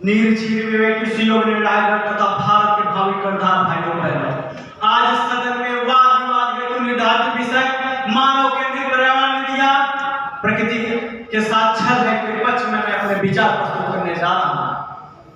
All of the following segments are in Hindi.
निर्जीव विवेक सुयोग निर्णायक तथा भारत के भावी करदार भाइयों बहनों, आज सदन में वाद विवाद हेतु निर्धारित विषय मानव केंद्रित पर्यावरण नीतियां प्रकृति के साथ छल है के पक्ष में मैं अपने विचार प्रस्तुत करने जा रहा हूं।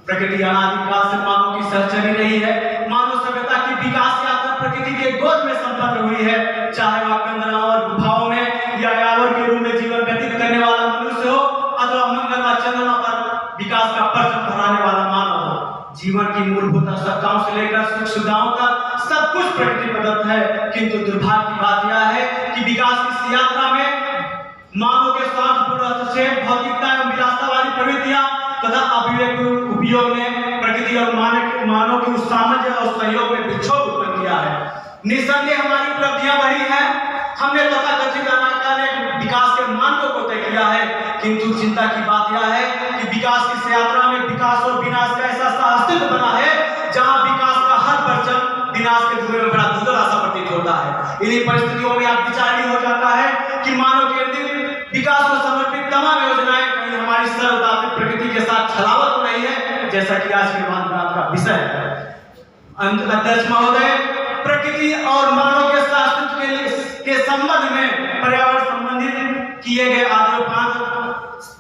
प्रकृति अनादिकाल से मानव की सहचरी रही है। मानव सभ्यता की विकास यात्रा प्रकृति के गोद में संपन्न हुई है, चाहे वह कंदराओं और गुफाओं में या यावर के रूप में जीवन व्यतीत करने वाला मनुष्य हो अथवा मंगल व चंद्रमा पर विकास का परचम फहराने वाला मानव हो। जीवन की मूलभूत आवश्यकताओं से लेकर सुख सुविधाओं तक सब कुछ प्रकृति प्रदत्त है, किंतु दुर्भाग्य की बात यह है कि विकास की इस यात्रा में मानव के स्वार्थपूर्ण हस्तक्षेप, भौतिकता एवं विलासता वाली प्रवृत्तियां तथा अविवेक उपयोग ने प्रकृति और मानव के उस सामंजस्य और सहयोग में विक्षोभ उत्पन्न किया है। निसंदेह हमारी उपलब्धियां बढ़ी हैं, हमने तथाकथित अनाकालिक विकास के मानकों को तय किया है, किंतु चिंता की बात यह है कि विकास की इस यात्रा में विकास और विनाश का ऐसा अस्तित्व बना है जहां विकास का हर परचम विनाश के धुएं में बड़ा धुंधला सा प्रतीत होता है। इन्हीं परिस्थितियों में आप विचारणीय हो जाता है कि मानव केंद्रित विकास को समर्पित तमाम योजनाएं कहीं हमारी सर्वव्यापी प्रकृति के साथ छलावा तो नहीं है, जैसा कि आज के बात का विषय है। अध्यक्ष महोदय, प्रकृति और मानव के अस्तित्व के संबंध में पर्यावरण संबंधित किए गए आद्योपांत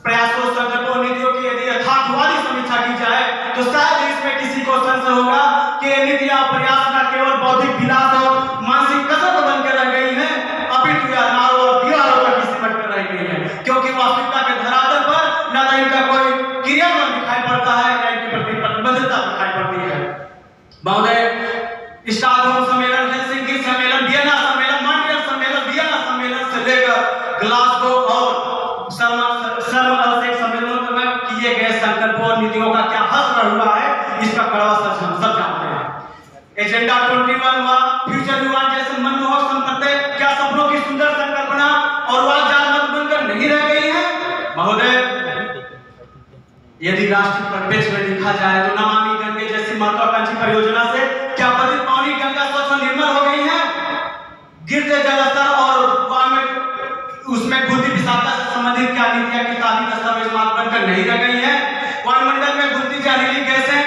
प्रयासों, संकल्पों, नीतियों की यदि यथार्थवादी समीक्षा की जाए तो शायद इसमें किसी को संशय होगा कि ये नीतियां प्रयास न केवल बौद्धिक विलास और मानसिक कसरत बनकर रह गई हैं, अपितु यह नारों और दीवारों पर की सिमट कर रह गई है, क्योंकि वास्तविकता के धरातल पर न तो इनका कोई क्रियान्वयन दिखाई पड़ता है न इनकी प्रति प्रतिबद्धता दिखाई पड़ती है। महोदय, स्टॉकहोम सम्मेलन, हेलसिंकी सम्मेलन, वियना सम्मेलन, मॉन्ट्रियल सम्मेलन, वियना सम्मेलन से लेकर ग्लासगो और सम्मेलनों में किए गए संकल्पों और नीतियों का क्या हश्र हुआ है, इसका कड़वा सच हम सब जानते हैं। एजेंडा 21 हुआ, फ्यूचर हुआ जैसे मनमोहक संपत्ति क्या सपनों की सुंदर संकल्पना और वाग्दान मत बनकर नहीं रह गई है। महोदय, यदि राष्ट्रीय परिप्रेक्ष्य में देखा जाए तो नमामि गंगे जैसी महत्वाकांक्षी परियोजना से क्या पतित पावनी गंगा स्वच्छ और निर्मल हो गई है? गिरते जलस्तर और उसमें घुलती विषाक्तता से संबंधित क्या नीतियां किताबी दस्तावेज मात्र बनकर नहीं रह गई है? वायुमंडल में घुलती जहरीली गैसें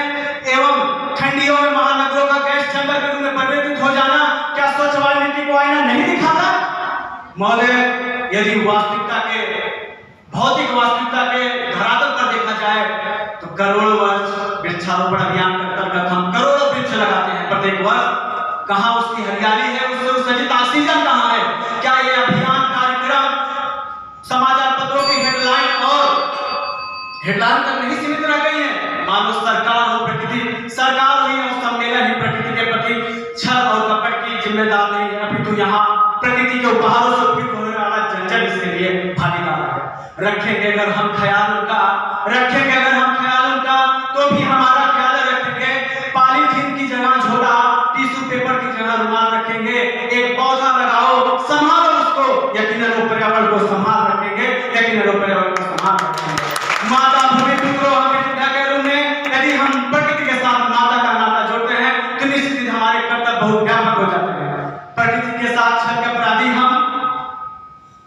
एवं ठंडियों में महानगरों का गैस चैम्बर के रूप में परिवर्तित हो जाना क्या स्वच्छ वायु नीति को आईना नहीं दिखाता? महोदय, यदि वास्तविकता के भौतिक वास्तविकता के धरातल पर देखा जाए तो करोड़ों वर्ष वृक्षारोपण अभियान के अंतर्गत हम करोड़ों वृक्ष लगाते हैं प्रत्येक वर्ष। कहां उसकी हरियाली है, उससे उत्सर्जित ऑक्सीजन कहां है? क्या ये अभियान कार्यक्रम समाचार पत्रों की हेडलाइन तक नहीं सीमित रह गई है? मानो सरकार हो प्रकृति, सरकार ही और सम्मेलन ही प्रकृति के प्रति छल और कपट की जिम्मेदार नहीं है, अभी तो यहाँ प्रकृति के उपहारों से उपयुक्त होने वाला जंजल इसके लिए भागीदार है। रखेंगे अगर हम ख्याल उनका तो भी हमारा ख्याल रखेंगे। पॉलीथीन की जगह झोला, टिश्यू पेपर की जगह रुमाल रखेंगे। एक पौधा लगाओ, संभालो उसको, यकीनन वो पर्यावरण को संभाल रखेंगे, यकीनन वो पर्यावरण को संभाल रखेंगे। माता भूमि पुत्रों यदि हम प्रकृति के साथ नाता जोड़ते हैं तो निश्चित हमारे कर्तव्य बहुत व्यापक हो जाते हैं। प्रकृति के साथ छल के अपराधी हम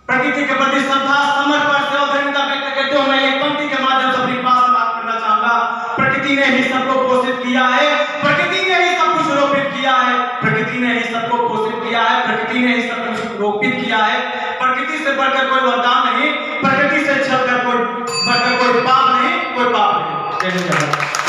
प्रकृति के प्रति श्रद्धा, समर्पण से औदार्यता व्यक्त करते हुए मैं एक पंक्ति के माध्यम से अपनी बात समाप्त करना चाहूंगा। प्रकृति ने ही सबको पोषित किया है, प्रकृति ने ही सब कुछ रोपित किया है, प्रकृति ने ही सबको पोषित किया है, प्रकृति ने ही सब कुछ रोपित किया है। प्रकृति से बढ़कर कोई वरदान नहीं, प्रकृति से छलकर कोई बढ़कर कोई पाप नहीं, कोई पाप नहीं। जय हिंद।